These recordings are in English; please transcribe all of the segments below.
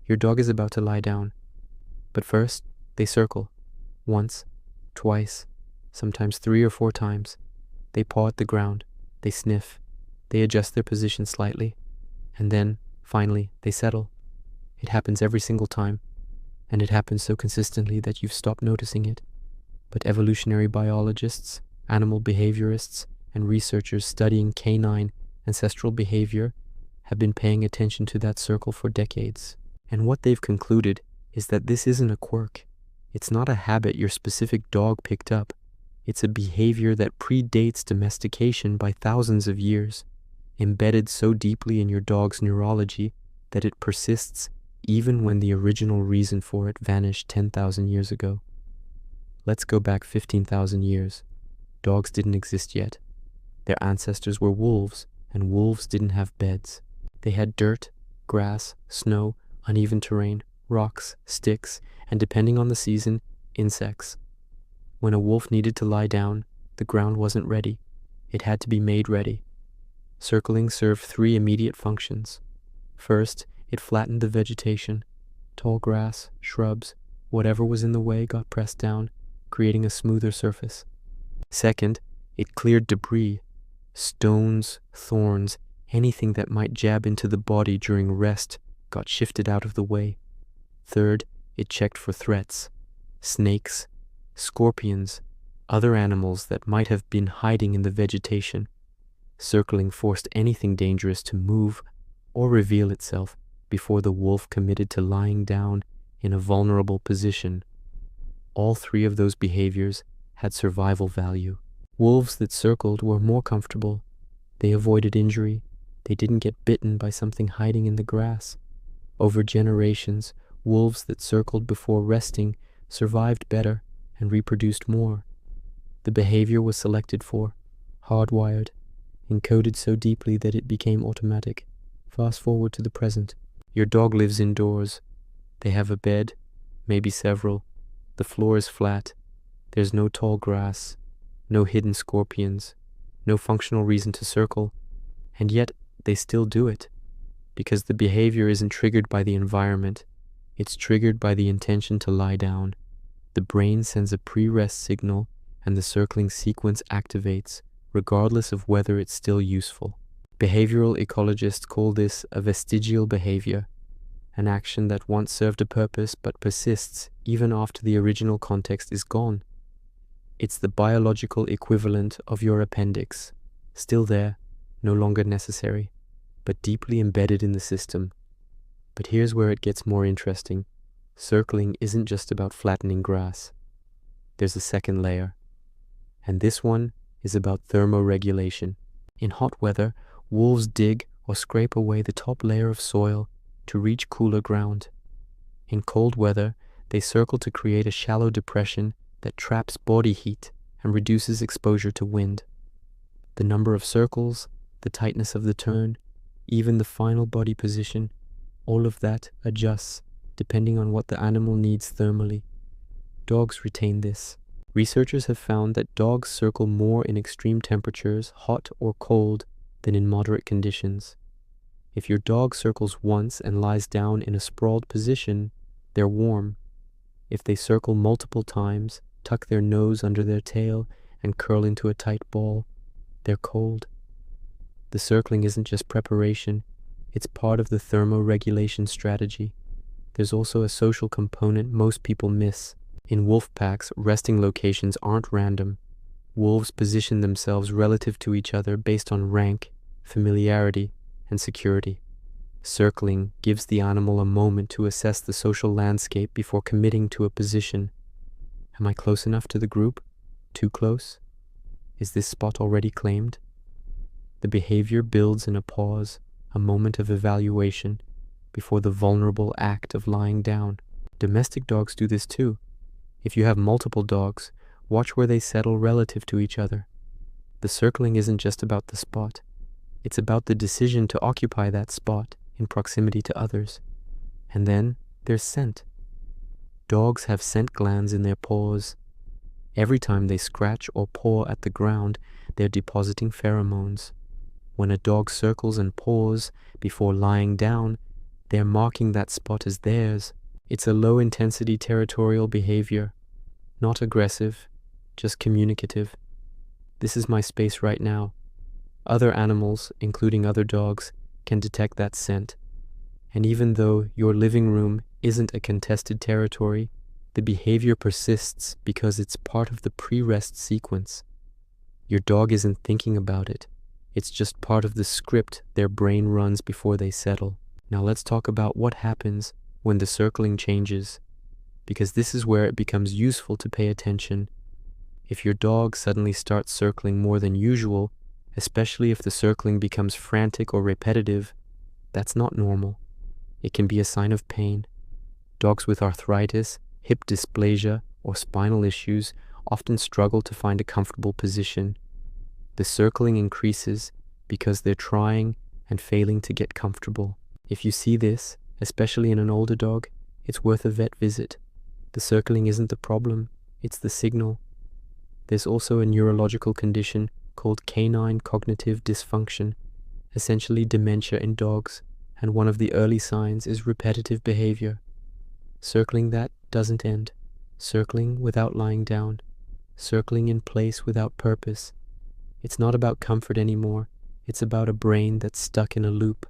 Your dog is about to lie down. But first, they circle. Once, twice, sometimes 3 or 4 times. They paw at the ground. They sniff. They adjust their position slightly. And then, finally, they settle. It happens every single time. And it happens so consistently that you've stopped noticing it. But evolutionary biologists, animal behaviorists, and researchers studying canine ancestral behavior have been paying attention to that circle for decades. And what they've concluded is that this isn't a quirk. It's not a habit your specific dog picked up. It's a behavior that predates domestication by thousands of years, embedded so deeply in your dog's neurology that it persists even when the original reason for it vanished 10,000 years ago. Let's go back 15,000 years. Dogs didn't exist yet. Their ancestors were wolves, and wolves didn't have beds. They had dirt, grass, snow, uneven terrain, rocks, sticks, and depending on the season, insects. When a wolf needed to lie down, the ground wasn't ready. It had to be made ready. Circling served 3 immediate functions. First, it flattened the vegetation. Tall grass, shrubs, whatever was in the way got pressed down, creating a smoother surface. Second, it cleared debris, stones, thorns, anything that might jab into the body during rest got shifted out of the way. Third, it checked for threats, snakes, scorpions, other animals that might have been hiding in the vegetation. Circling forced anything dangerous to move or reveal itself before the wolf committed to lying down in a vulnerable position. All 3 of those behaviors had survival value. Wolves that circled were more comfortable. They avoided injury. They didn't get bitten by something hiding in the grass. Over generations, wolves that circled before resting survived better and reproduced more. The behavior was selected for, hardwired, encoded so deeply that it became automatic. Fast forward to the present. Your dog lives indoors. They have a bed, maybe several. The floor is flat. There's no tall grass, no hidden scorpions, no functional reason to circle, and yet they still do it, because the behavior isn't triggered by the environment. It's triggered by the intention to lie down. The brain sends a pre-rest signal, and the circling sequence activates, regardless of whether it's still useful. Behavioral ecologists call this a vestigial behavior, an action that once served a purpose but persists even after the original context is gone. It's the biological equivalent of your appendix, still there, no longer necessary, but deeply embedded in the system. But here's where it gets more interesting. Circling isn't just about flattening grass. There's a second layer, and this one is about thermoregulation. In hot weather, wolves dig or scrape away the top layer of soil to reach cooler ground. In cold weather, they circle to create a shallow depression that traps body heat and reduces exposure to wind. The number of circles, the tightness of the turn, even the final body position, all of that adjusts depending on what the animal needs thermally. Dogs retain this. Researchers have found that dogs circle more in extreme temperatures, hot or cold, than in moderate conditions. If your dog circles once and lies down in a sprawled position, they're warm. If they circle multiple times, tuck their nose under their tail, and curl into a tight ball, they're cold. The circling isn't just preparation, it's part of the thermoregulation strategy. There's also a social component most people miss. In wolf packs, resting locations aren't random. Wolves position themselves relative to each other based on rank, familiarity, and security. Circling gives the animal a moment to assess the social landscape before committing to a position. Am I close enough to the group? Too close? Is this spot already claimed? The behavior builds in a pause, a moment of evaluation, before the vulnerable act of lying down. Domestic dogs do this too. If you have multiple dogs, watch where they settle relative to each other. The circling isn't just about the spot. It's about the decision to occupy that spot in proximity to others. And then there's scent. Dogs have scent glands in their paws. Every time they scratch or paw at the ground, they're depositing pheromones. When a dog circles and paws before lying down, They're marking that spot as theirs. It's a low-intensity territorial behavior, not aggressive, just communicative. This is my space right now. Other animals, including other dogs, can detect that scent. And even though your living room isn't a contested territory, the behavior persists because it's part of the pre-rest sequence. Your dog isn't thinking about it. It's just part of the script their brain runs before they settle. Now let's talk about what happens when the circling changes, because this is where it becomes useful to pay attention. If your dog suddenly starts circling more than usual, especially if the circling becomes frantic or repetitive, that's not normal. It can be a sign of pain. Dogs with arthritis, hip dysplasia, or spinal issues often struggle to find a comfortable position. The circling increases because they're trying and failing to get comfortable. If you see this, especially in an older dog, it's worth a vet visit. The circling isn't the problem, it's the signal. There's also a neurological condition called canine cognitive dysfunction, essentially dementia in dogs, and one of the early signs is repetitive behavior. Circling that doesn't end. Circling without lying down. Circling in place without purpose. It's not about comfort anymore. It's about a brain that's stuck in a loop.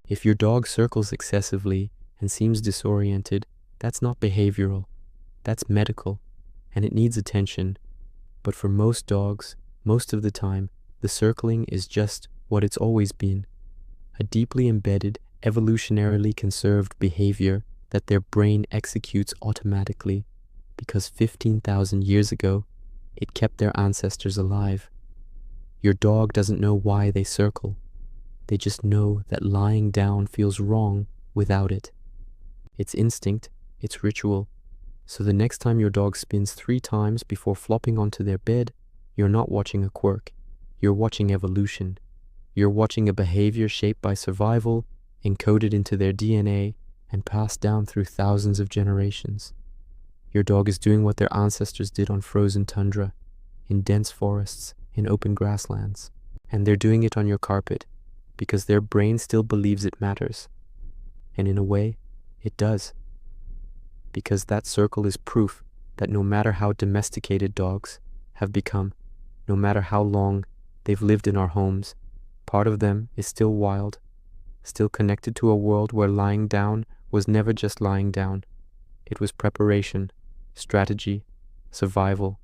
If your dog circles excessively and seems disoriented, that's not behavioral. That's medical, and it needs attention. But for most dogs, most of the time, the circling is just what it's always been. A deeply embedded, evolutionarily conserved behavior that their brain executes automatically because 15,000 years ago, it kept their ancestors alive. Your dog doesn't know why they circle. They just know that lying down feels wrong without it. It's instinct, it's ritual. So the next time your dog spins 3 times before flopping onto their bed, you're not watching a quirk. You're watching evolution. You're watching a behavior shaped by survival, encoded into their DNA, and passed down through thousands of generations. Your dog is doing what their ancestors did on frozen tundra, in dense forests, in open grasslands. And they're doing it on your carpet, because their brain still believes it matters. And in a way, it does. Because that circle is proof that no matter how domesticated dogs have become, no matter how long they've lived in our homes, part of them is still wild, still connected to a world where lying down was never just lying down. It was preparation, strategy, survival,